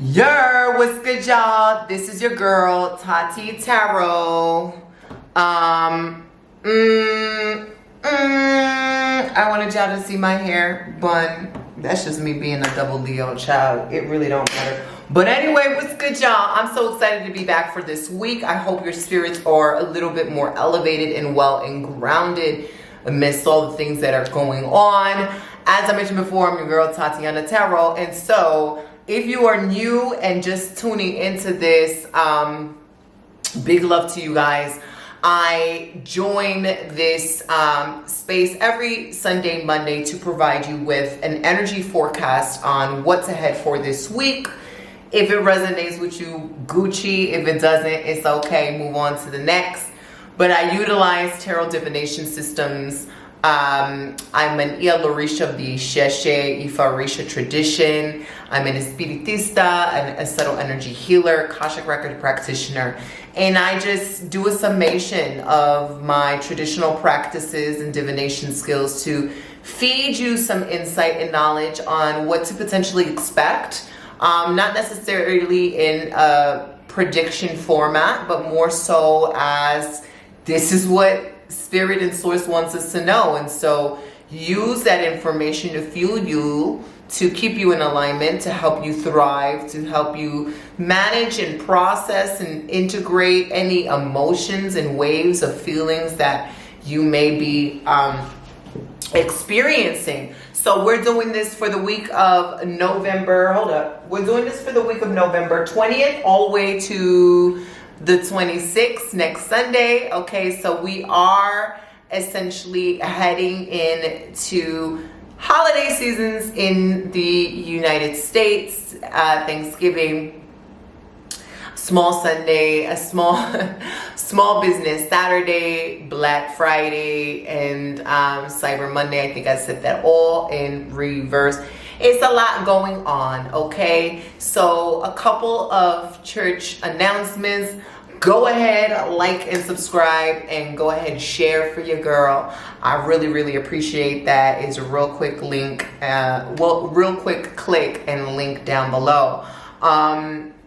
What's good, y'all? This is your girl, Tati Tarot. I wanted y'all to see my hair bun. That's just me being a double Leo child. It really don't matter. But anyway, what's good, y'all? I'm so excited to be back for this week. I hope your spirits are a little bit more elevated and well and grounded amidst all the things that are going on. As I mentioned before, I'm your girl, Tatianna Tarot. And so, if you are new and just tuning into this, big love to you guys. I join this space every Sunday, Monday to provide you with an energy forecast on what's ahead for this week. If it resonates with you, Gucci. If it doesn't, it's okay. Move on to the next. But I utilize tarot divination systems. I'm an Iyalorisa of the Iyalorisa tradition. I'm an Espiritista, an Ancestral energy healer, Akashic record practitioner, and I just do a summation of my traditional practices and divination skills to feed you some insight and knowledge on what to potentially expect. Not necessarily in a prediction format, but more so as this is what Spirit and Source wants us to know. And so use that information to fuel you, to keep you in alignment, to help you thrive, to help you manage and process and integrate any emotions and waves of feelings that you may be experiencing. So we're doing this for the week of November. Hold up. We're doing this for the week of November 20th all the way to the 26th, next Sunday. Okay, so we are essentially heading into holiday seasons in the United States. Thanksgiving, small Sunday, a small business Saturday, Black Friday, and Cyber Monday. I think I said that all in reverse. It's a lot going on, okay? So a couple of church announcements. Go ahead, like and subscribe, and go ahead and share for your girl. I really, really appreciate that. It's a real quick link, real quick click and link down below.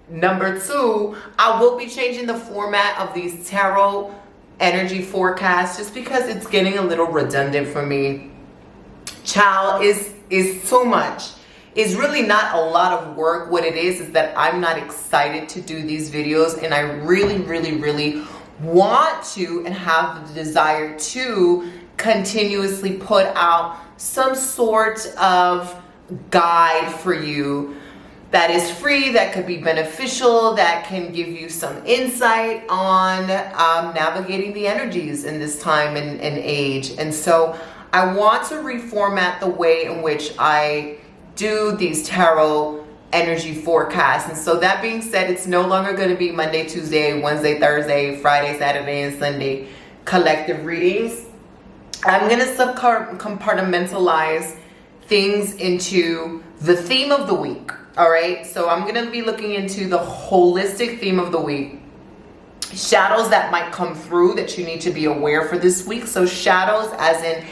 Number two, I will be changing the format of these tarot energy forecasts just because it's getting a little redundant for me. Child, is too much. It's really not a lot of work. What it is that I'm not excited to do these videos, and I really, really, really want to and have the desire to continuously put out some sort of guide for you that is free, that could be beneficial, that can give you some insight on navigating the energies in this time and age. And so I want to reformat the way in which I do these tarot energy forecasts. And so that being said, it's no longer going to be Monday, Tuesday, Wednesday, Thursday, Friday, Saturday, and Sunday collective readings. I'm going to compartmentalize things into the theme of the week. All right. So I'm going to be looking into the holistic theme of the week. Shadows that might come through that you need to be aware for this week. So shadows as in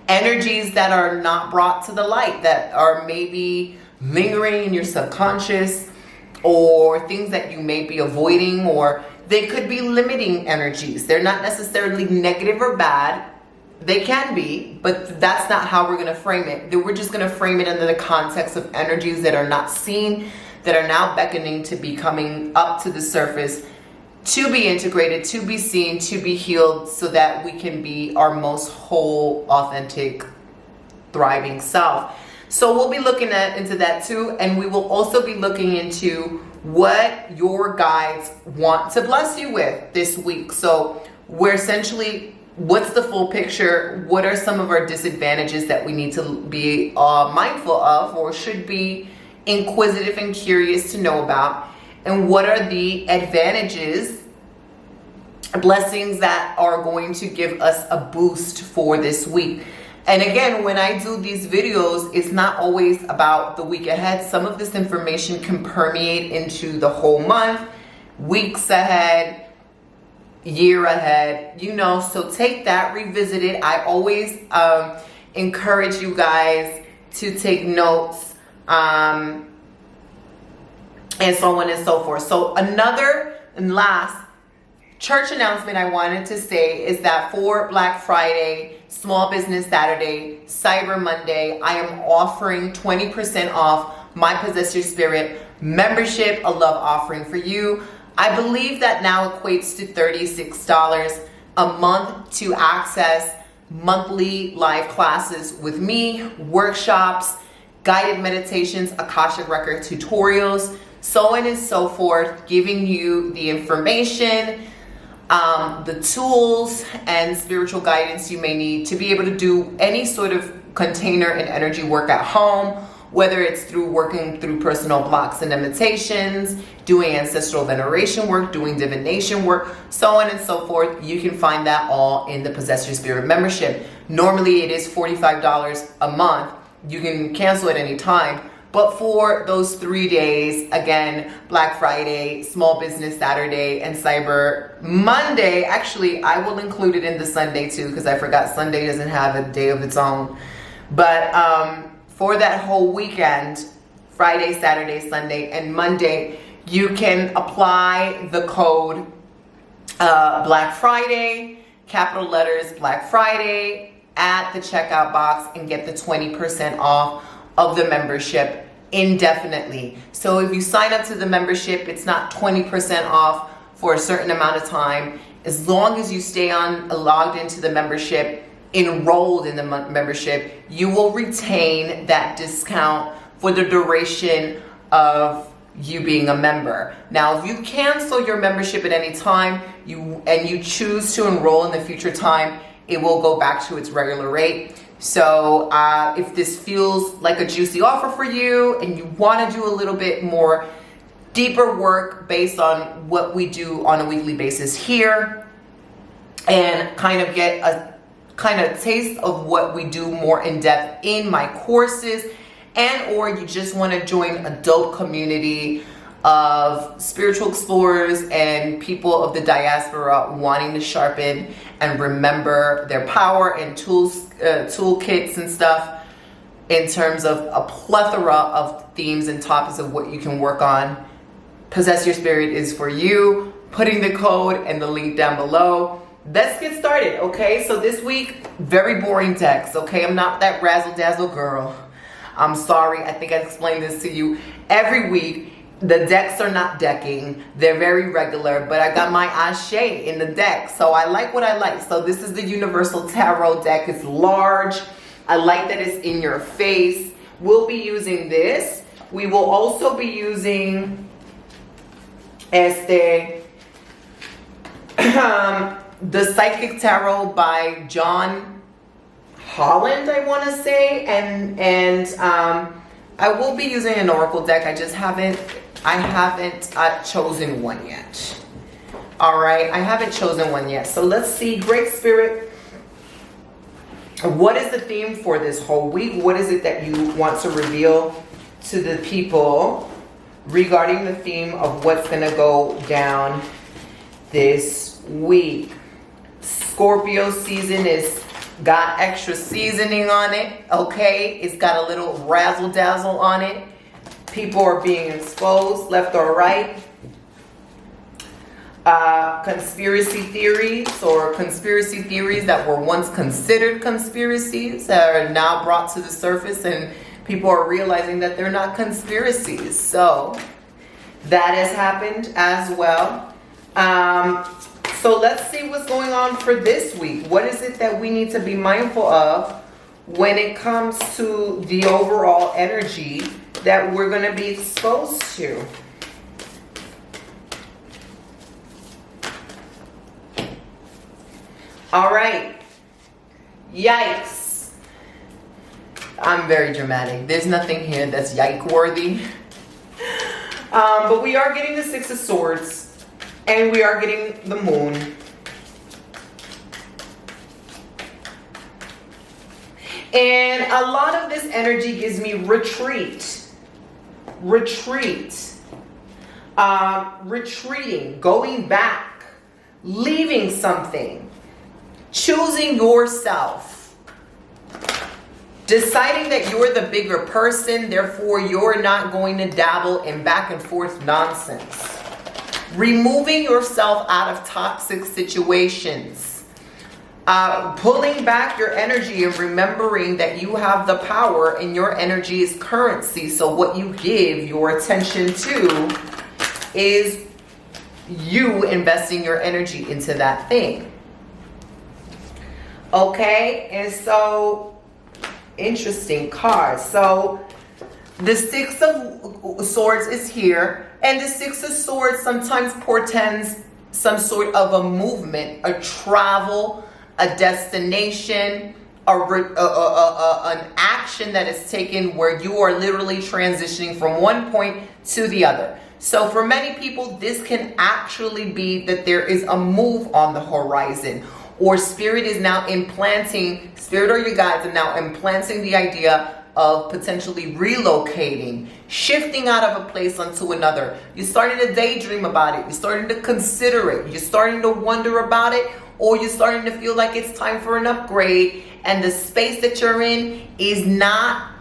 energies that are not brought to the light, that are maybe lingering in your subconscious, or things that you may be avoiding, or they could be limiting energies. They're not necessarily negative or bad. They can be, but that's not how we're going to frame it. We're just going to frame it under the context of energies that are not seen, that are now beckoning to be coming up to the surface, to be integrated, to be seen, to be healed, so that we can be our most whole, authentic, thriving self. So we'll be looking into that too, and we will also be looking into what your guides want to bless you with this week. So we're essentially, what's the full picture? What are some of our disadvantages that we need to be mindful of, or should be inquisitive and curious to know about? And what are the advantages, blessings that are going to give us a boost for this week? And again, when I do these videos, it's not always about the week ahead. Some of this information can permeate into the whole month, weeks ahead, year ahead, you know, so take that, revisit it. I always encourage you guys to take notes and so on and so forth. So another and last church announcement I wanted to say is that for Black Friday, Small Business Saturday, Cyber Monday, I am offering 20% off my Possess Your Spirit membership, a love offering for you. I believe that now equates to $36 a month to access monthly live classes with me, workshops, guided meditations, Akashic Record tutorials, so on and so forth, giving you the information, the tools and spiritual guidance you may need to be able to do any sort of container and energy work at home, whether it's through working through personal blocks and limitations, doing ancestral veneration work, doing divination work, so on and so forth. You can find that all in the Possess Your Spirit membership. Normally it is $45 a month. You can cancel at any time. But for those 3 days, again, Black Friday, Small Business Saturday, and Cyber Monday, actually, I will include it in the Sunday too, because I forgot Sunday doesn't have a day of its own. But for that whole weekend, Friday, Saturday, Sunday, and Monday, you can apply the code Black Friday, capital letters Black Friday, at the checkout box and get the 20% off of the membership indefinitely. So if you sign up to the membership, it's not 20% off for a certain amount of time. As long as you stay on logged into the membership, enrolled in the membership, you will retain that discount for the duration of you being a member. Now, if you cancel your membership at any time, you choose to enroll in the future time, it will go back to its regular rate. So if this feels like a juicy offer for you and you want to do a little bit more deeper work based on what we do on a weekly basis here, and kind of get a kind of taste of what we do more in depth in my courses, and or you just want to join a dope community of spiritual explorers and people of the diaspora wanting to sharpen and remember their power and toolkits and stuff in terms of a plethora of themes and topics of what you can work on, Possess Your Spirit is for you. Putting the code and the link down below. Let's get started, okay? So this week, very boring decks, okay? I'm not that razzle-dazzle girl. I'm sorry, I think I explained this to you every week. The decks are not decking. They're very regular, but I got my Ashe in the deck, so I like what I like. So this is the Universal Tarot deck. It's large. I like that it's in your face. We'll be using this. We will also be using the Psychic Tarot by John Holland, I want to say, and I will be using an Oracle deck. I haven't chosen one yet. All right, I haven't chosen one yet. So let's see, Great Spirit, what is the theme for this whole week? What is it that you want to reveal to the people regarding the theme of what's going to go down this week? Scorpio season is got extra seasoning on it, okay? It's got a little razzle dazzle on it. People are being exposed left or right. Conspiracy theories, or conspiracy theories that were once considered conspiracies that are now brought to the surface, and people are realizing that they're not conspiracies. So that has happened as well. So let's see what's going on for this week. What is it that we need to be mindful of when it comes to the overall energy that we're going to be exposed to? All right. Yikes. I'm very dramatic. There's nothing here that's yike worthy. But we are getting the Six of Swords. And we are getting the Moon. And a lot of this energy gives me retreat. Retreat. Retreating. Going back. Leaving something. Choosing yourself. Deciding that you're the bigger person, therefore you're not going to dabble in back and forth nonsense. Removing yourself out of toxic situations. Pulling back your energy and remembering that you have the power and your energy is currency. So what you give your attention to is you investing your energy into that thing. Okay, and so interesting card. So the Six of Swords is here, and the Six of Swords sometimes portends some sort of a movement, a travel, a destination, an action that is taken where you are literally transitioning from one point to the other. So for many people, this can actually be that there is a move on the horizon, or spirit is now implanting, spirit or your guides are now implanting the idea of potentially relocating, shifting out of a place onto another. You're starting to daydream about it. You're starting to consider it. You're starting to wonder about it, or you're starting to feel like it's time for an upgrade, and the space that you're in is not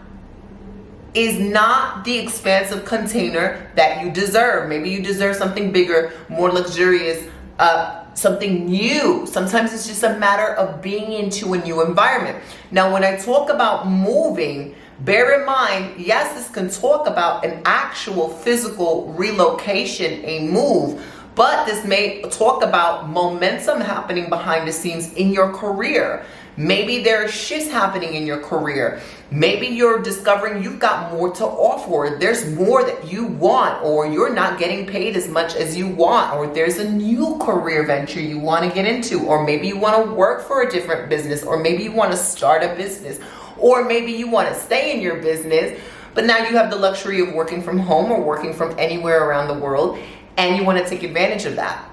the expansive container that you deserve. Maybe you deserve something bigger, more luxurious, something new. Sometimes it's just a matter of being into a new environment. Now, when I talk about moving, bear in mind, yes, this can talk about an actual physical relocation, a move, but this may talk about momentum happening behind the scenes in your career. Maybe there are shifts happening in your career. Maybe you're discovering you've got more to offer. There's more that you want, or you're not getting paid as much as you want, or there's a new career venture you want to get into, or maybe you want to work for a different business, or maybe you want to start a business, or maybe you want to stay in your business, but now you have the luxury of working from home or working from anywhere around the world, and you want to take advantage of that.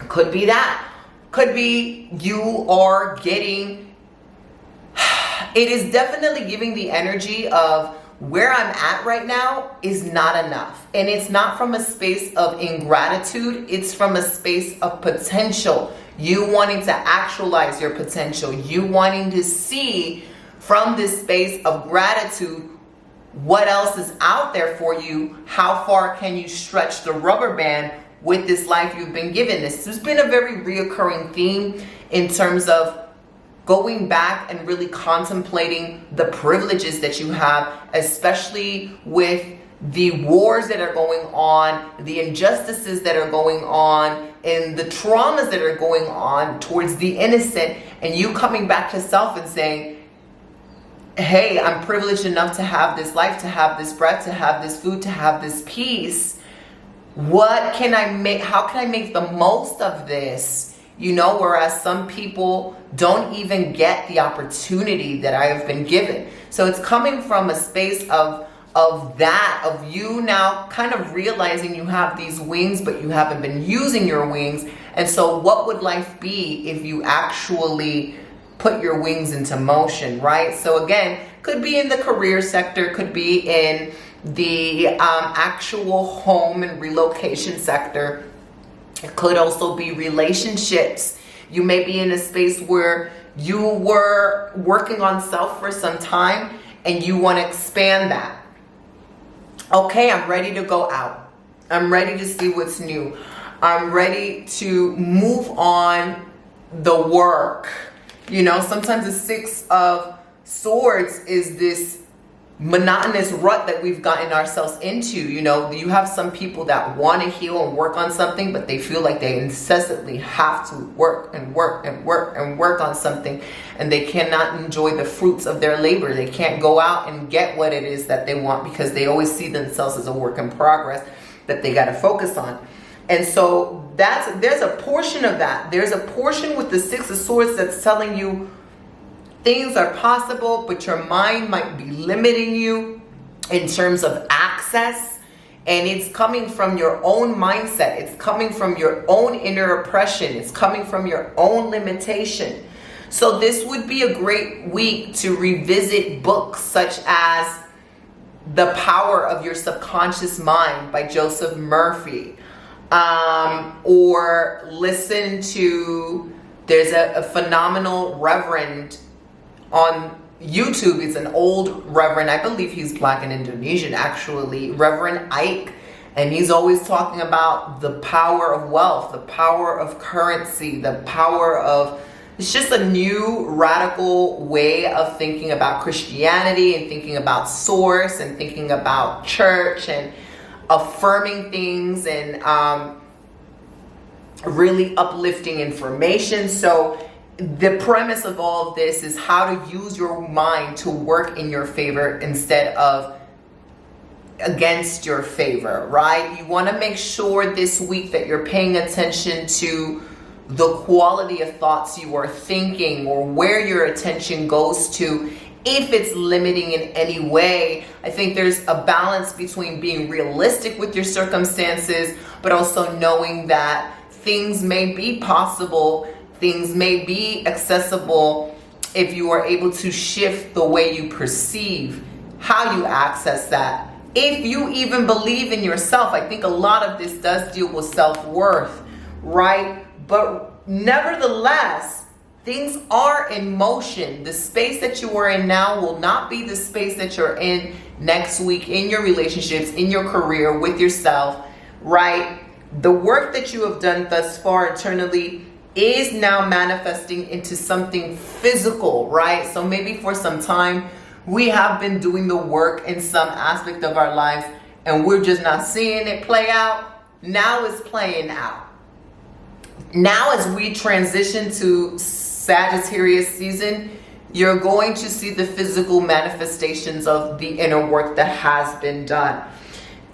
Could be that. Could be you are getting, it is definitely giving the energy of where I'm at right now is not enough. And it's not from a space of ingratitude. It's from a space of potential. You wanting to actualize your potential. You wanting to see from this space of gratitude what else is out there for you. How far can you stretch the rubber band with this life you've been given? This has been a very reoccurring theme in terms of going back and really contemplating the privileges that you have, especially with the wars that are going on, the injustices that are going on, and the traumas that are going on towards the innocent, and you coming back to self and saying, hey, I'm privileged enough to have this life, to have this breath, to have this food, to have this peace. What can I make? How can I make the most of this? You know, whereas some people don't even get the opportunity that I have been given. So it's coming from a space of you now kind of realizing you have these wings, but you haven't been using your wings. And so what would life be if you actually put your wings into motion, right? So again, could be in the career sector, could be in the actual home and relocation sector. It could also be relationships. You may be in a space where you were working on self for some time and you want to expand that. Okay, I'm ready to go out. I'm ready to see what's new. I'm ready to move on the work. You know, sometimes the Six of Swords is this monotonous rut that we've gotten ourselves into. You know, you have some people that want to heal and work on something, but they feel like they incessantly have to work and work and work and work on something, and they cannot enjoy the fruits of their labor. They can't go out and get what it is that they want because they always see themselves as a work in progress that they got to focus on. And so there's a portion of that. There's a portion with the Six of Swords that's telling you things are possible, but your mind might be limiting you in terms of access. And it's coming from your own mindset. It's coming from your own inner oppression. It's coming from your own limitation. So this would be a great week to revisit books such as The Power of Your Subconscious Mind by Joseph Murphy. Or listen to, there's a phenomenal reverend on YouTube. It's an old Reverend, I believe he's Black and Indonesian actually, Reverend Ike. And he's always talking about the power of wealth, the power of currency, the power of, it's just a new radical way of thinking about Christianity and thinking about source and thinking about church and affirming things and really uplifting information. So the premise of all of this is how to use your mind to work in your favor instead of against your favor, right? You want to make sure this week that you're paying attention to the quality of thoughts you are thinking or where your attention goes to. If it's limiting in any way, I think there's a balance between being realistic with your circumstances, but also knowing that things may be possible, things may be accessible if you are able to shift the way you perceive how you access that. If you even believe in yourself, I think a lot of this does deal with self-worth, right? But nevertheless, things are in motion. The space that you are in now will not be the space that you're in next week in your relationships, in your career, with yourself, right? The work that you have done thus far internally is now manifesting into something physical, right? So maybe for some time, we have been doing the work in some aspect of our lives and we're just not seeing it play out. Now it's playing out. Now as we transition to Sagittarius season, you're going to see the physical manifestations of the inner work that has been done.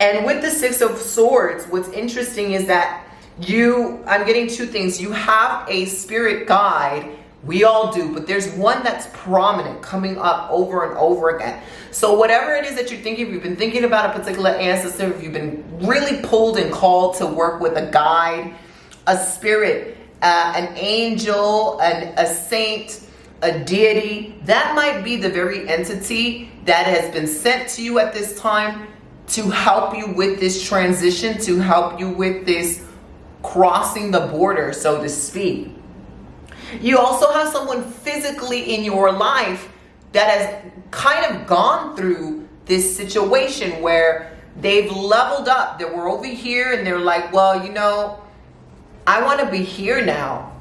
And with the Six of Swords, what's interesting is that I'm getting two things. You have a spirit guide. We all do, but there's one that's prominent coming up over and over again. So whatever it is that you're thinking, if you've been thinking about a particular ancestor, if you've been really pulled and called to work with a guide, a spirit, an angel, a saint, a deity, that might be the very entity that has been sent to you at this time to help you with this transition, to help you with this crossing the border, so to speak. You also have someone physically in your life that has kind of gone through this situation where they've leveled up. They were over here and they're like, well, you know, I want to be here now,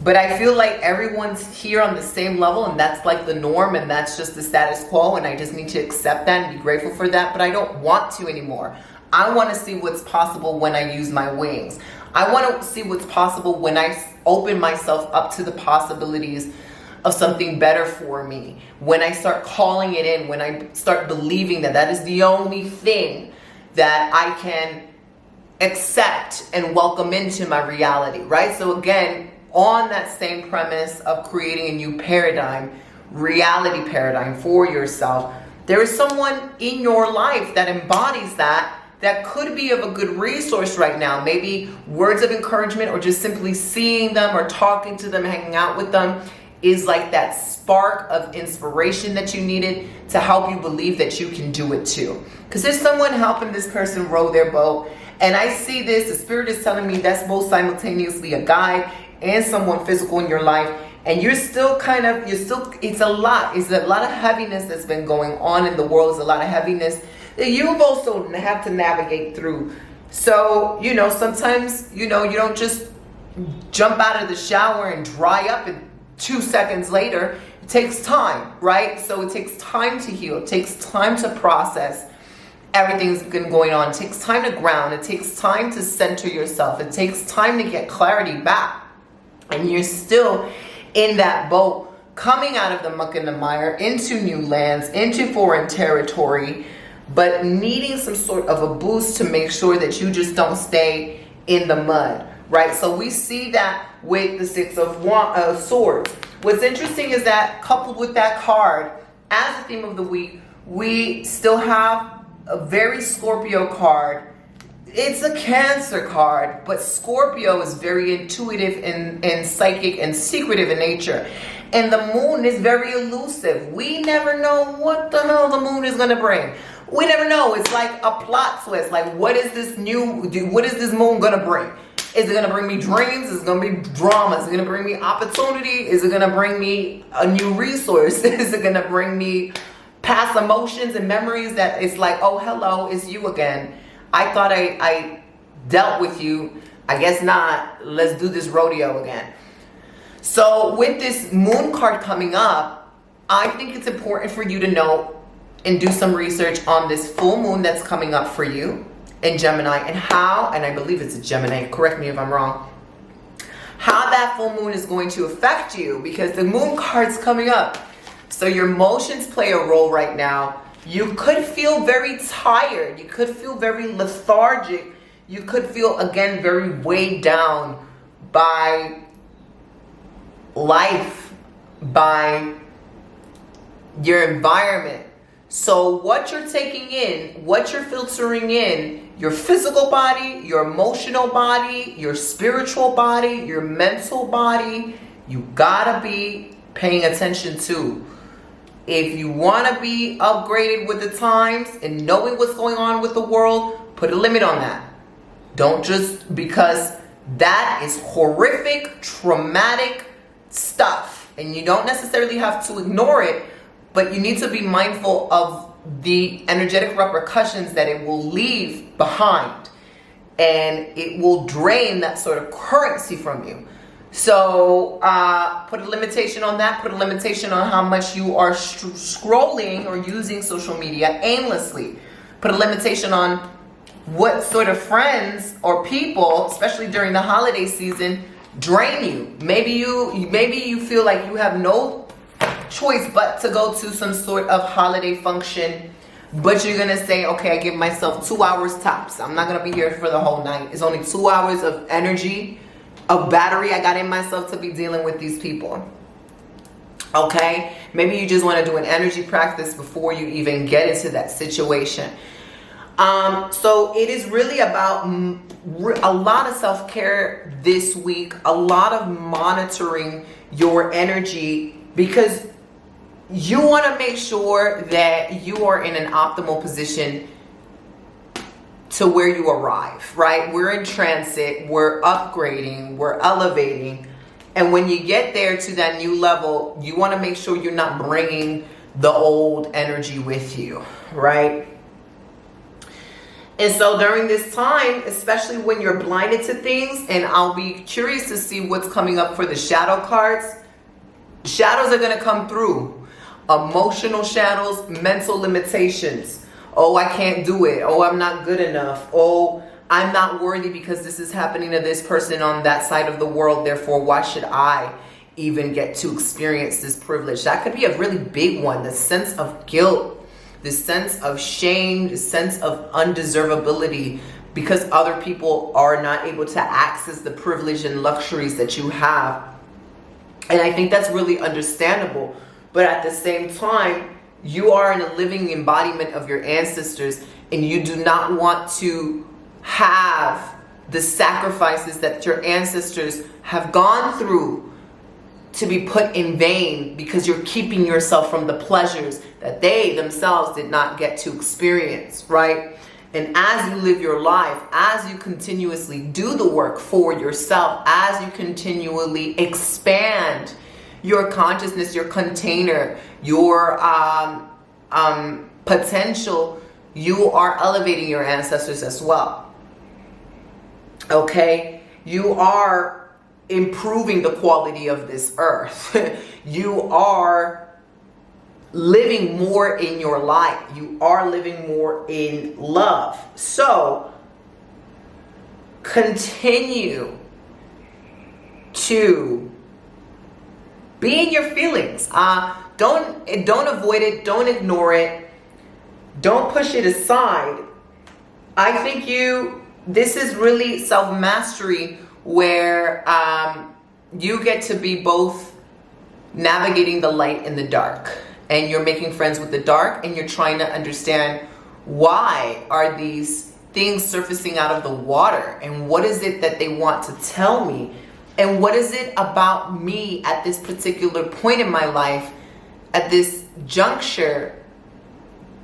but I feel like everyone's here on the same level and that's like the norm and that's just the status quo and I just need to accept that and be grateful for that, but I don't want to anymore. I want to see what's possible when I use my wings. I want to see what's possible when I open myself up to the possibilities of something better for me. When I start calling it in, when I start believing that that is the only thing that I can accept and welcome into my reality, right? So again, on that same premise of creating a new paradigm, reality paradigm for yourself, there is someone in your life that embodies that could be of a good resource right now. Maybe words of encouragement or just simply seeing them or talking to them, hanging out with them is like that spark of inspiration that you needed to help you believe that you can do it too. Because there's someone helping this person row their boat. And I see this, the spirit is telling me that's both simultaneously a guide and someone physical in your life. And it's a lot of heaviness that's been going on in the world. There's a lot of heaviness that you've also have to navigate through. So, you know, sometimes, you know, you don't just jump out of the shower and dry up and 2 seconds later. It takes time, right? So it takes time to heal. It takes time to process everything that's been going on. It takes time to ground. It takes time to center yourself. It takes time to get clarity back. And you're still in that boat, coming out of the muck and the mire, into new lands, into foreign territory, but needing some sort of a boost to make sure that you just don't stay in the mud, right? So we see that with the Six of Swords. What's interesting is that coupled with that card, as the theme of the week, we still have a very Scorpio card. It's a Cancer card, but Scorpio is very intuitive and psychic and secretive in nature. And the moon is very elusive. We never know what the hell the moon is going to bring. We never know. It's like a plot twist. Like, what is this moon going to bring? Is it going to bring me dreams? Is it going to be drama? Is it going to bring me opportunity? Is it going to bring me a new resource? Is it going to bring me past emotions and memories that it's like, oh, hello, it's you again. I thought I dealt with you. I guess not. Let's do this rodeo again. So with this moon card coming up, I think it's important for you to know and do some research on this full moon that's coming up for you in Gemini, and how, and I believe it's a Gemini, correct me if I'm wrong, how that full moon is going to affect you, because the moon card's coming up. So your emotions play a role right now. You could feel very tired. You could feel very lethargic. You could feel, again, very weighed down by life, by your environment. So what you're taking in, what you're filtering in, your physical body, your emotional body, your spiritual body, your mental body, you gotta be paying attention to. If you want to be upgraded with the times and knowing what's going on with the world, put a limit on that. Don't just, because that is horrific, traumatic stuff, and you don't necessarily have to ignore it, but you need to be mindful of the energetic repercussions that it will leave behind, and it will drain that sort of currency from you. So put a limitation on that. Put a limitation on how much you are scrolling or using social media aimlessly. Put a limitation on what sort of friends or people, especially during the holiday season, drain you. Maybe you feel like you have no choice but to go to some sort of holiday function, but you're gonna say, okay, I give myself 2 hours tops. I'm not gonna be here for the whole night. It's only 2 hours of energy, of battery I got in myself to be dealing with these people. Okay, maybe you just want to do an energy practice before you even get into that situation. So it is really about a lot of self-care this week, a lot of monitoring your energy, because you want to make sure that you are in an optimal position to where you arrive, right? We're in transit, we're upgrading, we're elevating. And when you get there to that new level, you want to make sure you're not bringing the old energy with you, right? And so during this time, especially when you're blinded to things, and I'll be curious to see what's coming up for the shadow cards. Shadows are going to come through. Emotional shadows, mental limitations. Oh, I can't do it. Oh, I'm not good enough. Oh, I'm not worthy because this is happening to this person on that side of the world. Therefore, why should I even get to experience this privilege? That could be a really big one. The sense of guilt, the sense of shame, the sense of undeservability because other people are not able to access the privilege and luxuries that you have. And I think that's really understandable. But at the same time, you are in a living embodiment of your ancestors, and you do not want to have the sacrifices that your ancestors have gone through to be put in vain because you're keeping yourself from the pleasures that they themselves did not get to experience, right? And as you live your life, as you continuously do the work for yourself, as you continually expand your consciousness, your container, your potential, you are elevating your ancestors as well. Okay? You are improving the quality of this earth. You are living more in your light. You are living more in love. So continue to be in your feelings. Don't avoid it. Don't ignore it. Don't push it aside. I think this is really self-mastery where you get to be both navigating the light and the dark. And you're making friends with the dark, and you're trying to understand why are these things surfacing out of the water, and what is it that they want to tell me, and what is it about me at this particular point in my life, at this juncture,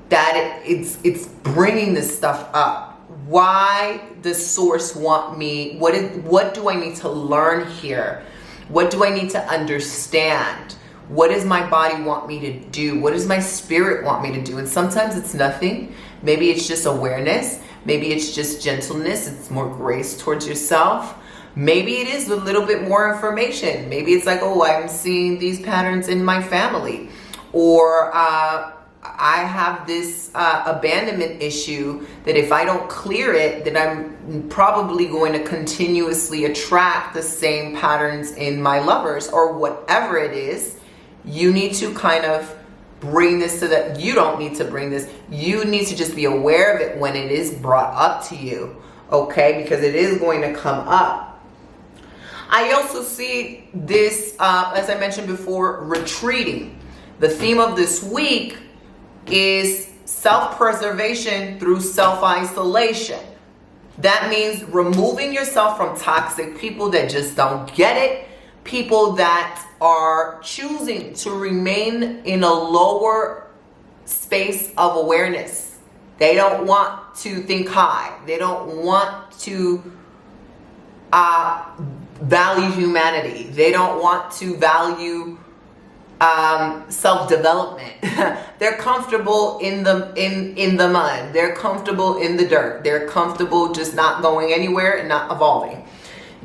that it's bringing this stuff up. why does source want me? What do I need to learn here? What do I need to understand? What does my body want me to do? What does my spirit want me to do? And sometimes it's nothing. Maybe it's just awareness. Maybe it's just gentleness. It's more grace towards yourself. Maybe it is a little bit more information. Maybe it's like, oh, I'm seeing these patterns in my family. Or I have this abandonment issue that if I don't clear it, then I'm probably going to continuously attract the same patterns in my lovers, or whatever it is. You need to kind of bring this to the, you don't need to bring this. You need to just be aware of it when it is brought up to you, okay? Because it is going to come up. I also see this, as I mentioned before, retreating. The theme of this week is self-preservation through self-isolation. That means removing yourself from toxic people that just don't get it, people that are choosing to remain in a lower space of awareness. They don't want to think high. They don't want to value humanity. They don't want to value self-development. They're comfortable in the mud. They're comfortable in the dirt. They're comfortable just not going anywhere and not evolving.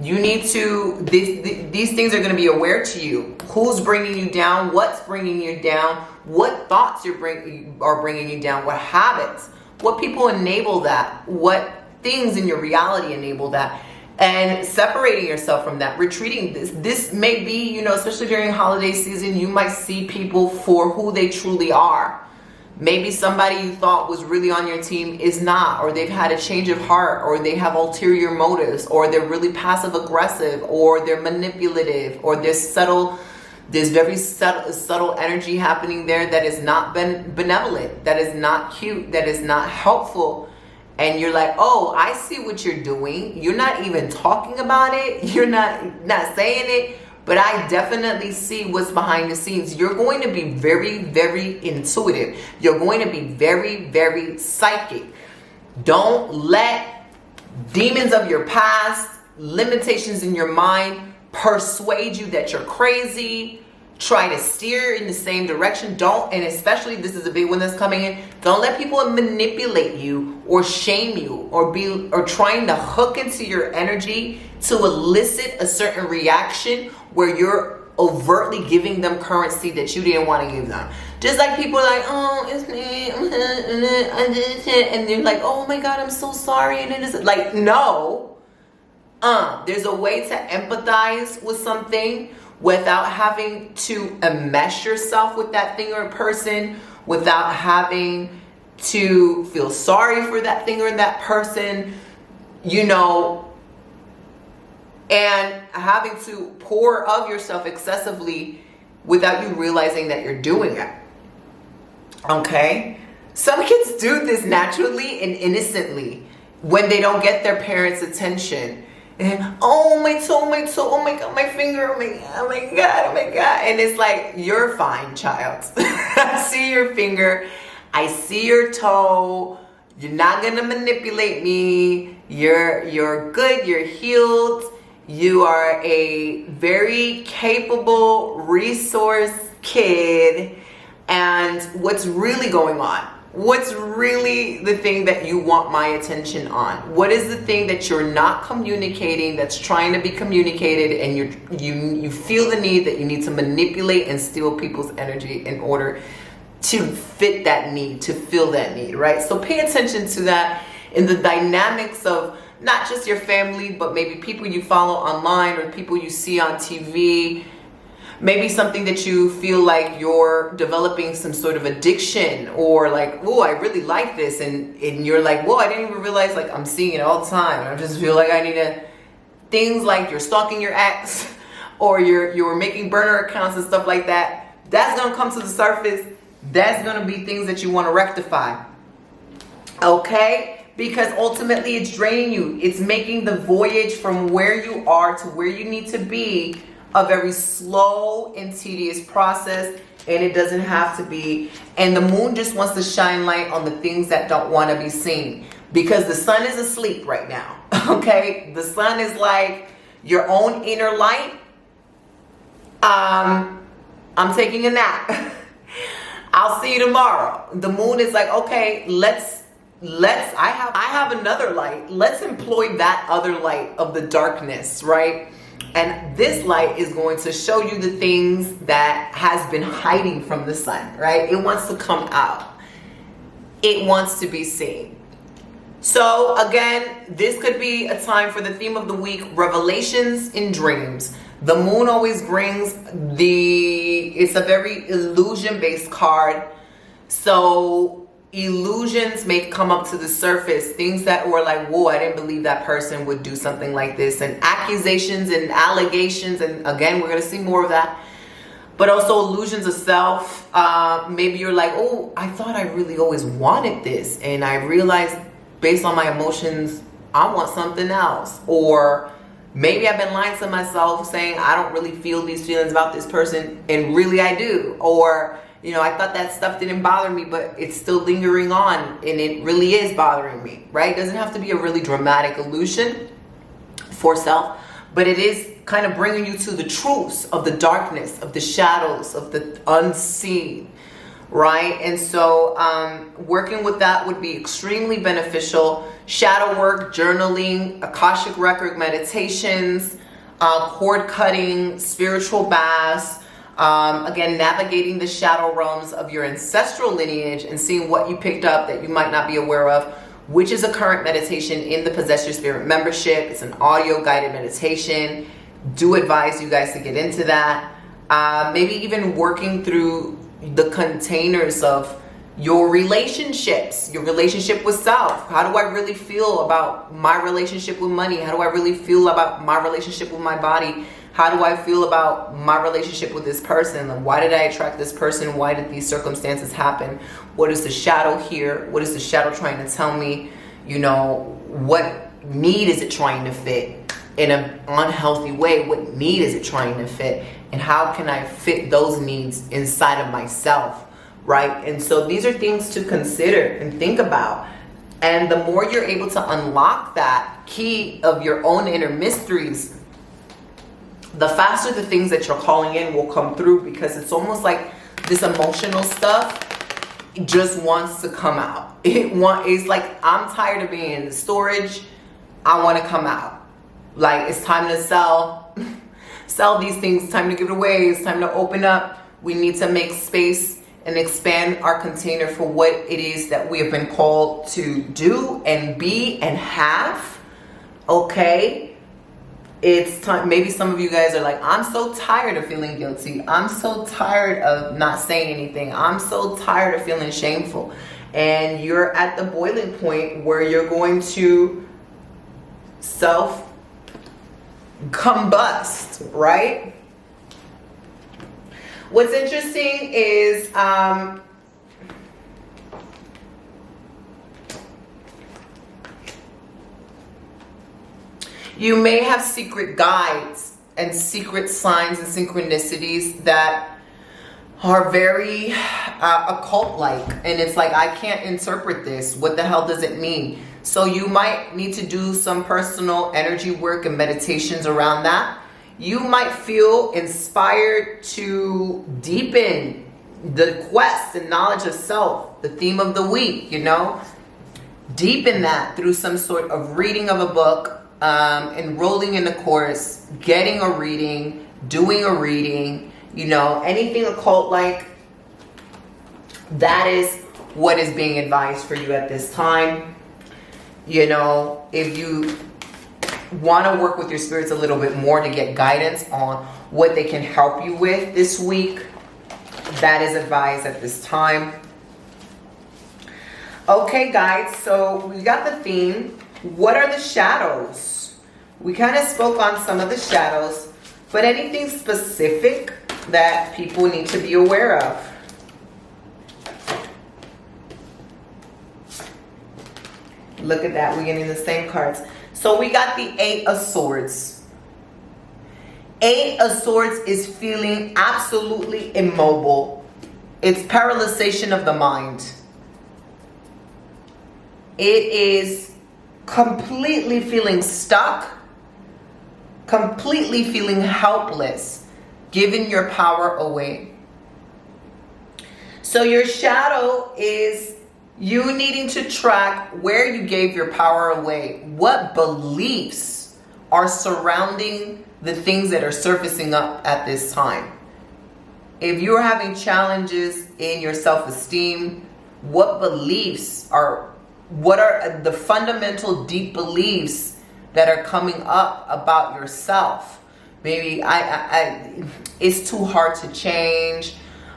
You need to, these things are going to be aware to you. Who's bringing you down? What's bringing you down? What thoughts are bringing you down? What habits? What people enable that? What things in your reality enable that? And separating yourself from that, retreating. This may be, you know, especially during holiday season, you might see people for who they truly are. Maybe somebody you thought was really on your team is not, or they've had a change of heart, or they have ulterior motives, or they're really passive aggressive, or they're manipulative, or there's very subtle energy happening there that is not benevolent, that is not cute, that is not helpful. And you're like, oh, I see what you're doing. You're not even talking about it. You're not saying it. But I definitely see what's behind the scenes. You're going to be very, very intuitive. You're going to be very, very psychic. Don't let demons of your past, limitations in your mind, persuade you that you're crazy. Try to steer in the same direction. Don't, and especially this is a big one that's coming in, don't let people manipulate you or shame you or trying to hook into your energy to elicit a certain reaction where you're overtly giving them currency that you didn't want to give them. Just like people are like, oh, it's me, and they're like, oh my God, I'm so sorry. And it is like, no, there's a way to empathize with something without having to enmesh yourself with that thing or person, without having to feel sorry for that thing or that person, you know, and having to pour of yourself excessively without you realizing that you're doing it. Okay? Some kids do this naturally and innocently when they don't get their parents' attention. And oh my toe, oh my God, my finger, oh my God. And it's like, you're fine, child. I see your finger. I see your toe. You're not gonna manipulate me. You're good, you're healed. You are a very capable resource kid. And what's really going on? What's really the thing that you want my attention on? What is the thing that you're not communicating, that's trying to be communicated, and you feel the need that you need to manipulate and steal people's energy in order to fit that need, to fill that need, right? So pay attention to that in the dynamics of not just your family, but maybe people you follow online or people you see on TV. Maybe something that you feel like you're developing some sort of addiction, or like, oh, I really like this. And you're like, whoa, I didn't even realize, like, I'm seeing it all the time. I just feel like I need to, things like you're stalking your ex, or you're making burner accounts and stuff like that. That's going to come to the surface. That's going to be things that you want to rectify. Okay? Because ultimately it's draining you. It's making the voyage from where you are to where you need to be a very slow and tedious process, and it doesn't have to be. And the moon just wants to shine light on the things that don't want to be seen. because the sun is asleep right now. Okay, the sun is like your own inner light. I'm taking a nap. I'll see you tomorrow. The moon is like, okay, I have another light. Let's employ that other light of the darkness, right? And this light is going to show you the things that has been hiding from the sun, right? It wants to come out. It wants to be seen. So again, this could be a time for the theme of the week, revelations in dreams. The moon always brings it's a very illusion-based card. So illusions may come up to the surface, things that were like, whoa, I didn't believe that person would do something like this, and accusations and allegations, and again, we're going to see more of that. But also illusions of self. Maybe you're like, oh, I thought I really always wanted this, and I realized based on my emotions, I want something else. Or maybe I've been lying to myself saying I don't really feel these feelings about this person, and really I do. Or, you know, I thought that stuff didn't bother me, but it's still lingering on, and it really is bothering me, right? It doesn't have to be a really dramatic illusion for self, but it is kind of bringing you to the truths of the darkness, of the shadows, of the unseen, right? And so working with that would be extremely beneficial. Shadow work, journaling, Akashic record meditations, cord cutting, spiritual baths, again, navigating the shadow realms of your ancestral lineage and seeing what you picked up that you might not be aware of, which is a current meditation in the Possess Your Spirit membership. It's an audio guided meditation. Do advise you guys to get into that. Maybe even working through the containers of your relationships, your relationship with self. How do I really feel about my relationship with money? How do I really feel about my relationship with my body? How do I feel about my relationship with this person? Why did I attract this person? Why did these circumstances happen? What is the shadow here? What is the shadow trying to tell me? You know, what need is it trying to fit in an unhealthy way? What need is it trying to fit? And how can I fit those needs inside of myself, right? And so these are things to consider and think about. And the more you're able to unlock that key of your own inner mysteries, the faster the things that you're calling in will come through, because it's almost like this emotional stuff just wants to come out. It's like, I'm tired of being in the storage. I want to come out. Like, it's time to sell these things. It's time to give it away. It's time to open up. We need to make space and expand our container for what it is that we have been called to do and be and have. Okay? It's time. Maybe some of you guys are like, I'm so tired of feeling guilty. I'm so tired of not saying anything. I'm so tired of feeling shameful. And you're at the boiling point where you're going to self-combust, right? What's interesting is you may have secret guides and secret signs and synchronicities that are very occult-like. And it's like, I can't interpret this. What the hell does it mean? So you might need to do some personal energy work and meditations around that. You might feel inspired to deepen the quest and knowledge of self, the theme of the week, you know? Deepen that through some sort of reading of a book, enrolling in a course, getting a reading, doing a reading, you know, anything occult like. That is what is being advised for you at this time. You know, if you want to work with your spirits a little bit more to get guidance on what they can help you with this week, that is advised at this time. Okay, guys, so we got the theme. What are the shadows? We kind of spoke on some of the shadows, but anything specific that people need to be aware of? Look at that, we're getting the same cards. So we got the Eight of Swords. Eight of Swords is feeling absolutely immobile. It's paralyzation of the mind. It is completely feeling stuck, completely feeling helpless, giving your power away. So your shadow is you needing to track where you gave your power away. What beliefs are surrounding the things that are surfacing up at this time? If you're having challenges in your self-esteem, what are the fundamental deep beliefs that are coming up about yourself? Maybe it's too hard to change.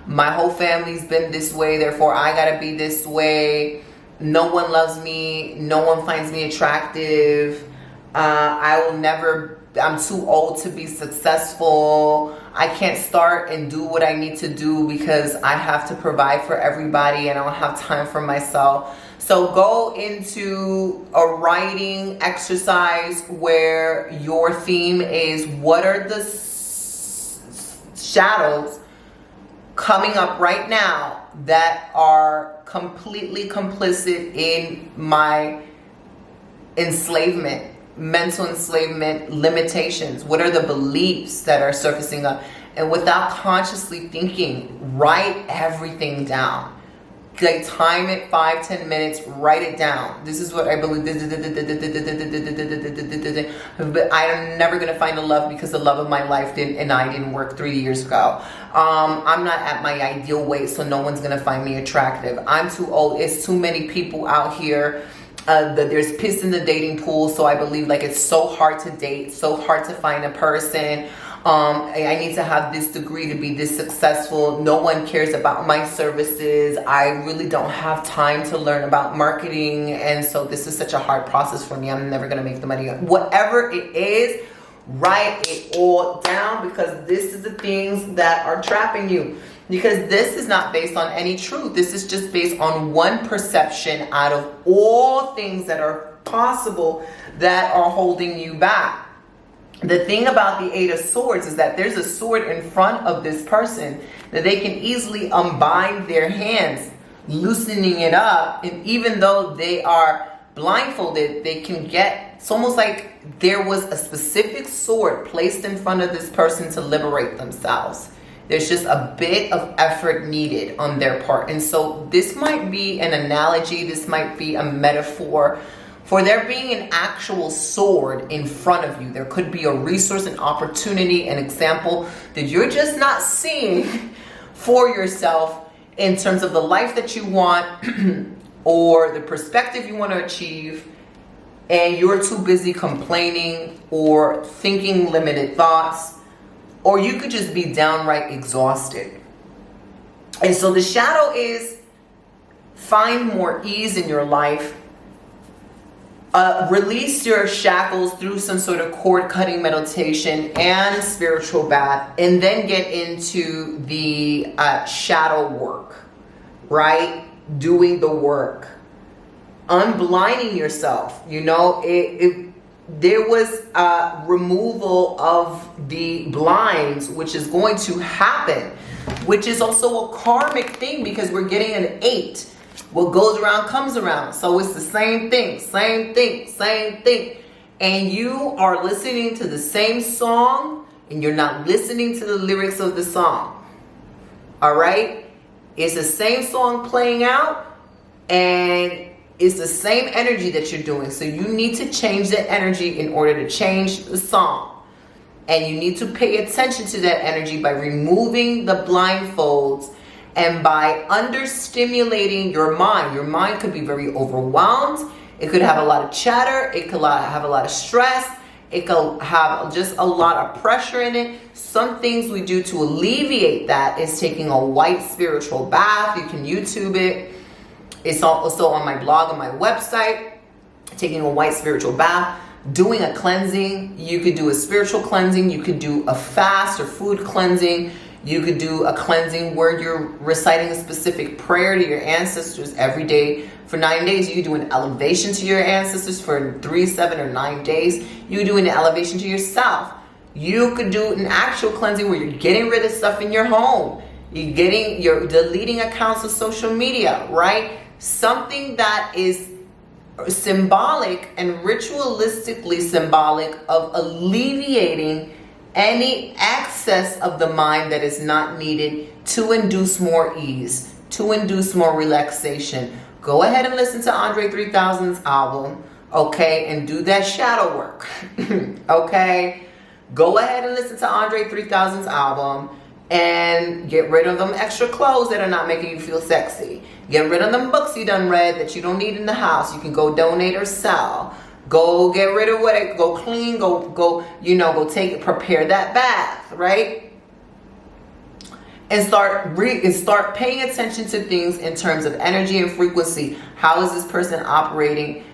My whole family's been this way, therefore I gotta be this way. No one loves me. No one finds me attractive. I'm too old to be successful. I can't start and do what I need to do because I have to provide for everybody and I don't have time for myself. So go into a writing exercise where your theme is, what are the shadows coming up right now that are completely complicit in my enslavement, mental enslavement, limitations? What are the beliefs that are surfacing up? And without consciously thinking, write everything down. Like, time it 5-10 minutes, write it down. This is what I believe. But I'm never gonna find a love because the love of my life didn't work 3 years ago. I'm not at my ideal weight, so no one's gonna find me attractive. I'm too old. It's too many people out here. There's piss in the dating pool, so I believe like it's so hard to date, so hard to find a person. I need to have this degree to be this successful. No one cares about my services. I really don't have time to learn about marketing. And so this is such a hard process for me. I'm never going to make the money. Whatever it is, write it all down, because this is the things that are trapping you. Because this is not based on any truth. This is just based on one perception out of all things that are possible that are holding you back. The thing about the Eight of Swords is that there's a sword in front of this person that they can easily unbind their hands, loosening it up. And even though they are blindfolded, they can get, it's almost like there was a specific sword placed in front of this person to liberate themselves. There's just a bit of effort needed on their part. And so this might be an analogy, this might be a metaphor for there being an actual sword in front of you. There could be a resource, an opportunity, an example that you're just not seeing for yourself in terms of the life that you want or the perspective you want to achieve, and you're too busy complaining or thinking limited thoughts, or you could just be downright exhausted. And so the shadow is, find more ease in your life. Release your shackles through some sort of cord cutting meditation and spiritual bath, and then get into the shadow work, right? Doing the work, unblinding yourself. You know, there was removal of the blinds, which is going to happen, which is also a karmic thing because we're getting an 8. What goes around comes around. So it's the same thing, same thing, same thing. And you are listening to the same song and you're not listening to the lyrics of the song. All right? It's the same song playing out and it's the same energy that you're doing. So you need to change the energy in order to change the song. And you need to pay attention to that energy by removing the blindfolds and by understimulating your mind. Your mind could be very overwhelmed. It could have a lot of chatter. It could have a lot of stress. It could have just a lot of pressure in it. Some things we do to alleviate that is taking a white spiritual bath. You can YouTube it. It's also on my blog, on my website. Taking a white spiritual bath. Doing a cleansing. You could do a spiritual cleansing. You could do a fast or food cleansing. You could do a cleansing where you're reciting a specific prayer to your ancestors every day for 9 days. You could do an elevation to your ancestors for 3, 7, or 9 days. You could do an elevation to yourself. You could do an actual cleansing where you're getting rid of stuff in your home. You're deleting accounts of social media, right? Something that is symbolic and ritualistically symbolic of alleviating any excess of the mind that is not needed to induce more ease, to induce more relaxation. Go ahead and listen to Andre 3000's album, okay, and do that shadow work, okay? Go ahead and listen to Andre 3000's album and get rid of them extra clothes that are not making you feel sexy. Get rid of them books you done read that you don't need in the house. You can go donate or sell. Go get rid of what, go clean, go prepare that bath, right? And start paying attention to things in terms of energy and frequency. How is this person operating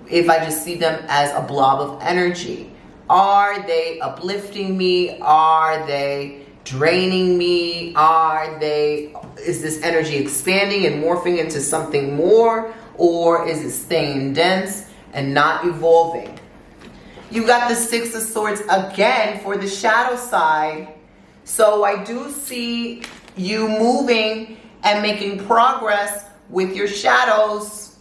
if I just see them as a blob of energy? Are they uplifting me? Are they draining me? Is this energy expanding and morphing into something more? Or is it staying dense and not evolving? You got the Six of Swords again for the shadow side. So I do see you moving and making progress with your shadows,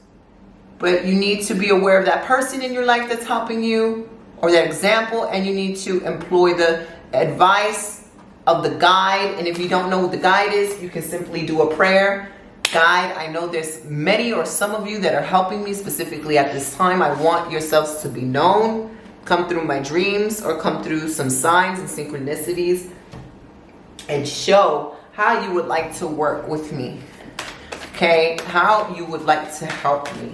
but you need to be aware of that person in your life that's helping you, or that example, and you need to employ the advice of the guide. And if you don't know who the guide is, you can simply do a prayer. Guide, I know there's many or some of you that are helping me specifically at this time. I want yourselves to be known. Come through my dreams or come through some signs and synchronicities and show how you would like to work with me. Okay, how you would like to help me.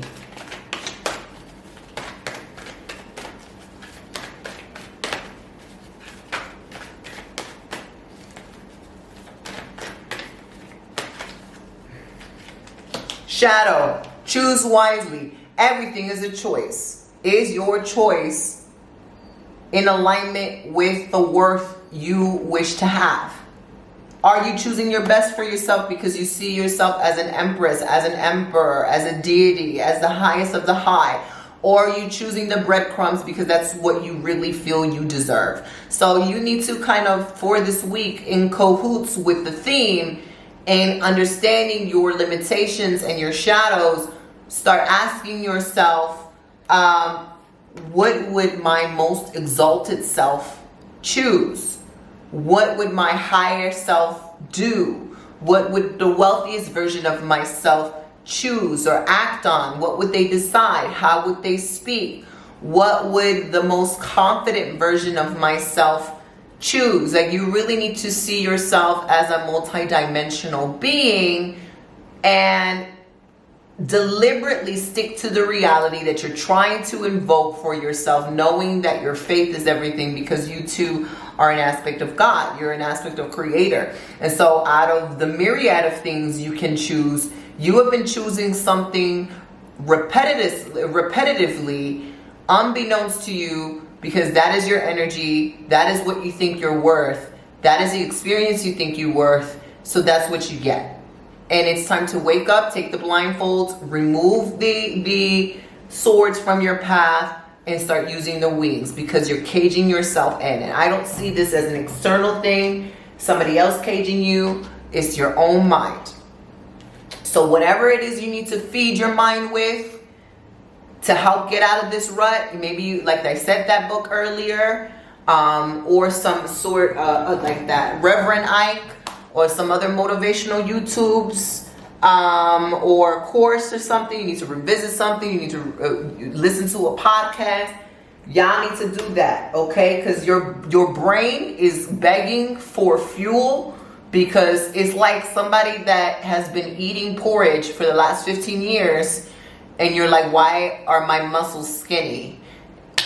Shadow, choose wisely. Everything is a choice. Is your choice in alignment with the worth you wish to have? Are you choosing your best for yourself because you see yourself as an empress, as an emperor, as a deity, as the highest of the high? Or are you choosing the breadcrumbs because that's what you really feel you deserve? So you need to kind of, for this week, in cahoots with the theme and understanding your limitations and your shadows, start asking yourself, what would my most exalted self choose? What would my higher self do? What would the wealthiest version of myself choose or act on? What would they decide? How would they speak? What would the most confident version of myself choose? Like, you really need to see yourself as a multidimensional being and deliberately stick to the reality that you're trying to invoke for yourself, knowing that your faith is everything, because you too are an aspect of God. You're an aspect of Creator. And so out of the myriad of things you can choose, you have been choosing something repetitively, unbeknownst to you, because that is your energy, that is what you think you're worth, that is the experience you think you're worth, so that's what you get. And it's time to wake up, take the blindfolds, remove the swords from your path, and start using the wings, because you're caging yourself in. And I don't see this as an external thing, somebody else caging you. It's your own mind. So whatever it is you need to feed your mind with to help get out of this rut, maybe you, like I said, that book earlier, or some sort of like that Reverend Ike, or some other motivational YouTubes, or course or something. You need to revisit something. You need to listen to a podcast. Y'all need to do that, okay? Because your brain is begging for fuel, because it's like somebody that has been eating porridge for the last 15 years, and you're like, why are my muscles skinny?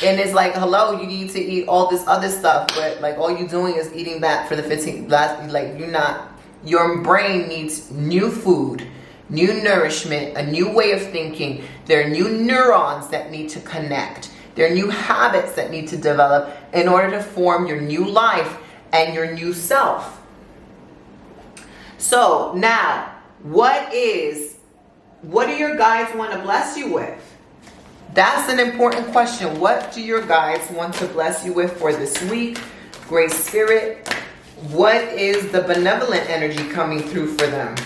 And it's like, hello, you need to eat all this other stuff, but like all you're doing is eating that for the 15 last, like you're not, your brain needs new food, new nourishment, a new way of thinking. There are new neurons that need to connect. There are new habits that need to develop in order to form your new life and your new self. So now, what do your guides want to bless you with? That's an important question. What do your guides want to bless you with for this week? Great Spirit, what is the benevolent energy coming through for them?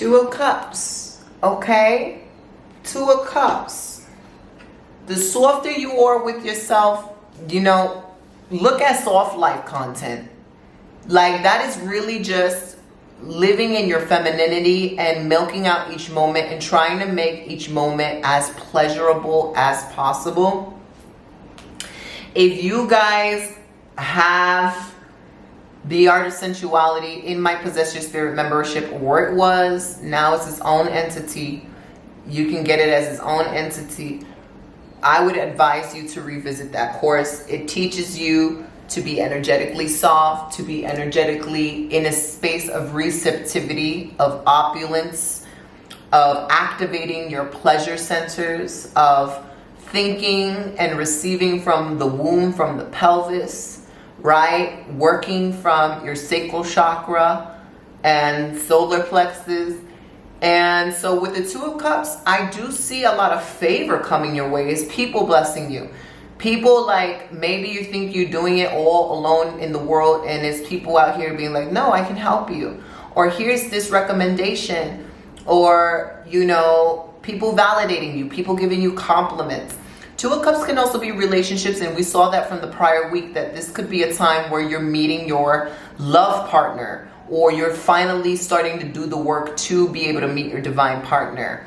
Two of Cups, okay? Two of Cups. The softer you are with yourself, you know, look at soft life content. Like, that is really just living in your femininity and milking out each moment and trying to make each moment as pleasurable as possible. If you guys have the Art of Sensuality in my Possess Your Spirit membership, or it was, now it's its own entity, you can get it as its own entity, I would advise you to revisit that course. It teaches you to be energetically soft, to be energetically in a space of receptivity, of opulence, of activating your pleasure centers, of thinking and receiving from the womb, from the pelvis, right? Working from your sacral chakra and solar plexus. And so with the Two of Cups, I do see a lot of favor coming your way. It's people blessing you. People, like, maybe you think you're doing it all alone in the world, and it's people out here being like, no, I can help you. Or here's this recommendation. Or, you know, people validating you, people giving you compliments. Two of Cups can also be relationships, and we saw that from the prior week, that this could be a time where you're meeting your love partner, or you're finally starting to do the work to be able to meet your divine partner.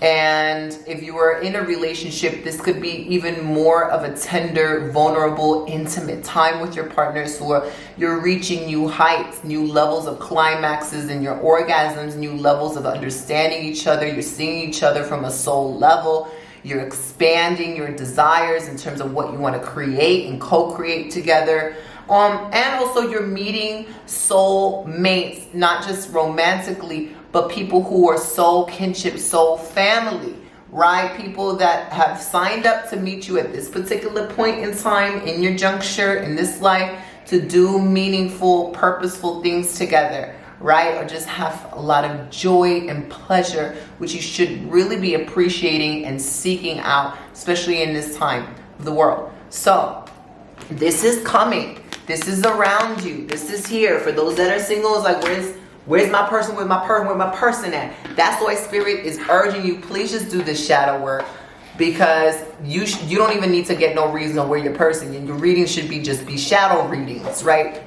And if you are in a relationship, this could be even more of a tender, vulnerable, intimate time with your partners, who you're reaching new heights, new levels of climaxes in your orgasms, new levels of understanding each other. You're seeing each other from a soul level. You're expanding your desires in terms of what you want to create and co-create together. And also you're meeting soul mates, not just romantically, but people who are soul kinship, soul family, right? People that have signed up to meet you at this particular point in time in your juncture in this life to do meaningful, purposeful things together, right? Or just have a lot of joy and pleasure, which you should really be appreciating and seeking out, especially in this time of the world. So this is coming. This is around you. This is here. For those that are single, it's like, where's my person? Where's my person? Where's my person at? That's why Spirit is urging you, please just do this shadow work, because you don't even need to get no reason on where your person. And your readings should just be shadow readings, right?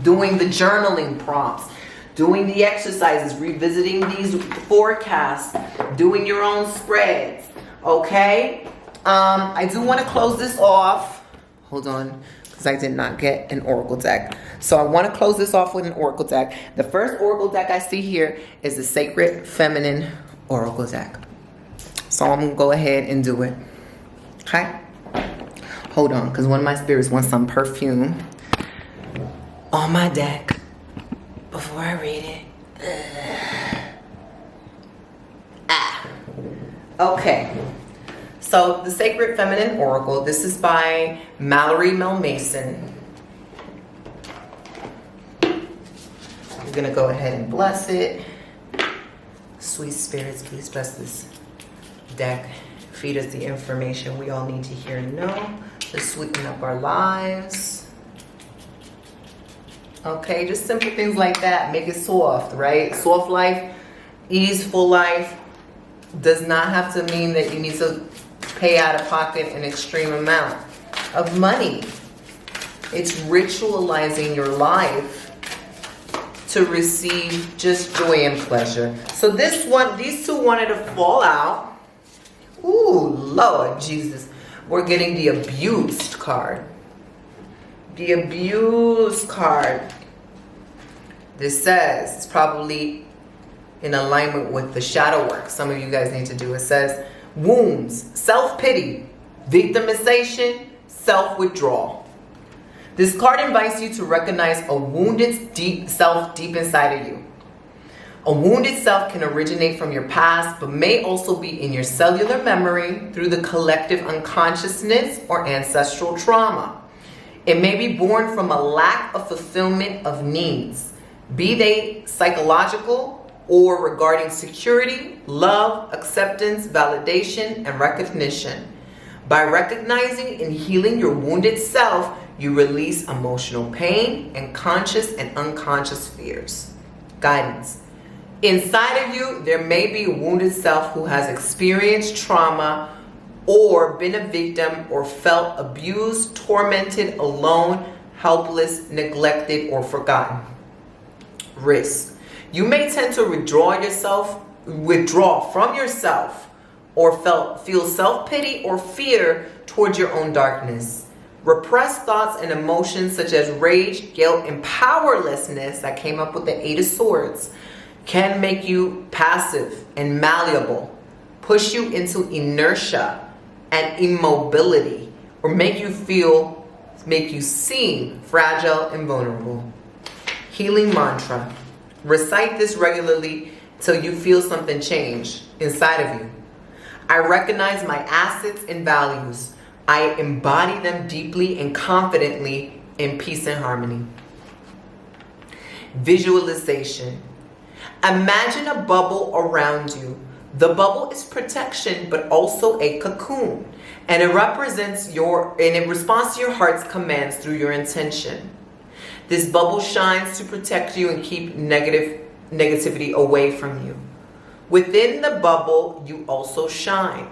Doing the journaling prompts, doing the exercises, revisiting these forecasts, doing your own spreads, okay? I do want to close this off. Hold on, because I did not get an oracle deck. So I want to close this off with an oracle deck. The first oracle deck I see here is the Sacred Feminine Oracle deck. So I'm going to go ahead and do it. Okay? Hold on, because one of my spirits wants some perfume on my deck before I read it. Okay. So the Sacred Feminine Oracle, this is by Mallory Mel Mason. I'm going to go ahead and bless it. Sweet spirits, please bless this deck. Feed us the information we all need to hear and know to sweeten up our lives. Okay, just simple things like that. Make it soft, right? Soft life, easeful life does not have to mean that you need to pay out of pocket an extreme amount of money. It's ritualizing your life to receive just joy and pleasure. So these two wanted to fall out. Ooh, Lord Jesus. We're getting the Abused card. The Abused card. This says, it's probably in alignment with the shadow work some of you guys need to do. It says, wounds, self-pity, victimization, self-withdrawal. This card invites you to recognize a wounded self deep inside of you. A wounded self can originate from your past, but may also be in your cellular memory through the collective unconsciousness or ancestral trauma. It may be born from a lack of fulfillment of needs, be they psychological or regarding security, love, acceptance, validation, and recognition. By recognizing and healing your wounded self, you release emotional pain and conscious and unconscious fears. Guidance. Inside of you, there may be a wounded self who has experienced trauma or been a victim or felt abused, tormented, alone, helpless, neglected, or forgotten. Risk. You may tend to withdraw from yourself or feel self-pity or fear towards your own darkness. Repressed thoughts and emotions such as rage, guilt, and powerlessness that came up with the Eight of Swords can make you passive and malleable, push you into inertia and immobility, or make you seem fragile and vulnerable. Healing mantra. Recite this regularly till you feel something change inside of you. I recognize my assets and values. I embody them deeply and confidently in peace and harmony. Visualization. Imagine a bubble around you. The bubble is protection, but also a cocoon, and it responds to your heart's commands through your intention. This bubble shines to protect you and keep negativity away from you. Within the bubble, you also shine.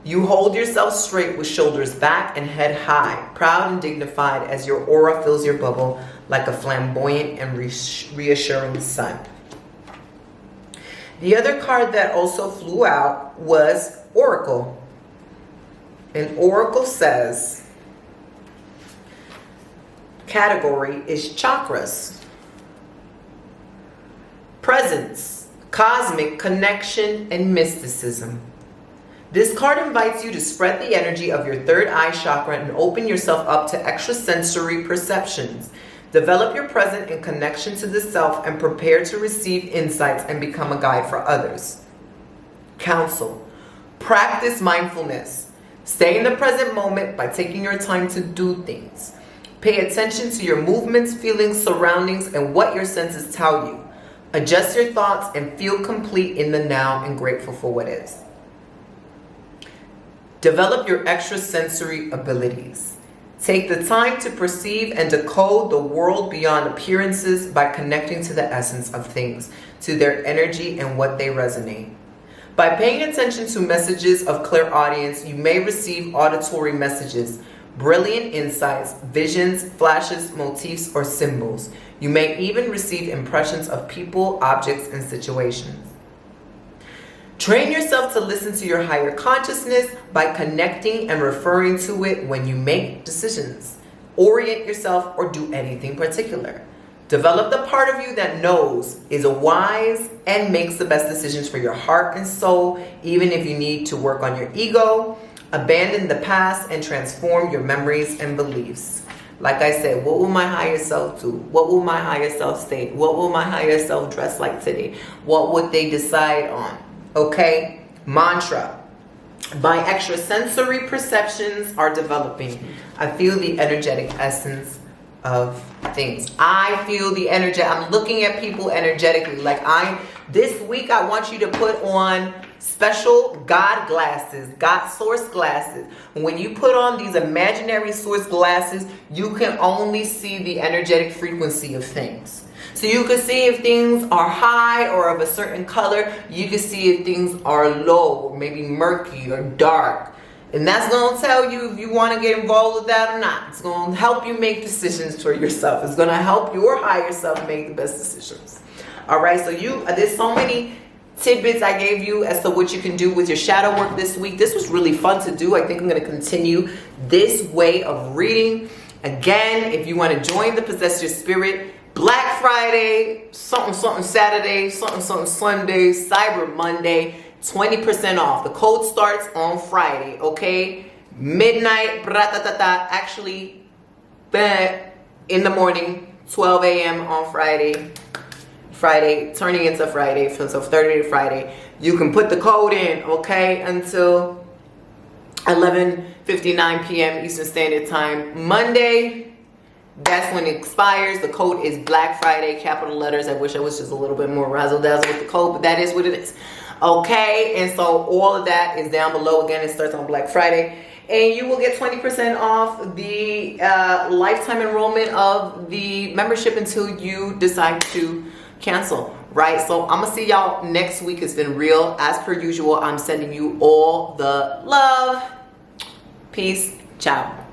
You hold yourself straight with shoulders back and head high, proud and dignified as your aura fills your bubble like a flamboyant and reassuring sun. The other card that also flew out was Oracle. And Oracle says, category is chakras. Presence, cosmic connection, and mysticism. This card invites you to spread the energy of your third eye chakra and open yourself up to extrasensory perceptions. Develop your presence and connection to the self and prepare to receive insights and become a guide for others. Counsel. Practice mindfulness. Stay in the present moment by taking your time to do things. Pay attention to your movements, feelings, surroundings, and what your senses tell you. Adjust your thoughts and feel complete in the now and grateful for what is. Develop your extrasensory abilities. Take the time to perceive and decode the world beyond appearances by connecting to the essence of things, to their energy and what they resonate. By paying attention to messages of clairaudience, you may receive auditory messages, brilliant insights, visions, flashes, motifs, or symbols. You may even receive impressions of people, objects, and situations. Train yourself to listen to your higher consciousness by connecting and referring to it when you make decisions, orient yourself, or do anything particular. Develop the part of you that knows, is wise, and makes the best decisions for your heart and soul, even if you need to work on your ego. Abandon the past and transform your memories and beliefs. Like I said, what will my higher self do? What will my higher self say? What will my higher self dress like today? What would they decide on? Okay, mantra. My extrasensory perceptions are developing. I feel the energetic essence of things. I feel the energy. I'm looking at people energetically. This week I want you to put on special God glasses, God source glasses. When you put on these imaginary source glasses, you can only see the energetic frequency of things. So you can see if things are high or of a certain color. You can see if things are low, or maybe murky or dark. And that's going to tell you if you want to get involved with that or not. It's going to help you make decisions for yourself. It's going to help your higher self make the best decisions. All right, so there's so many tidbits I gave you as to what you can do with your shadow work this week. This was really fun to do. I think I'm going to continue this way of reading. Again, if you want to join the Possess Your Spirit, Black Friday, something Saturday, something Sunday, Cyber Monday, 20% off. The code starts on Friday, okay? Midnight, actually, in the morning, 12 a.m. on Friday, turning into Friday, so Thursday to Friday. You can put the code in, okay, until 11:59 p.m. Eastern Standard Time. Monday, that's when it expires. The code is Black Friday, capital letters. I wish I was just a little bit more razzle-dazzle with the code, but that is what it is. Okay, and so all of that is down below. Again, it starts on Black Friday. And you will get 20% off the lifetime enrollment of the membership until you decide to cancel. right? So I'm gonna see y'all next week. It's been real. As per usual, I'm sending you all the love. Peace. Ciao.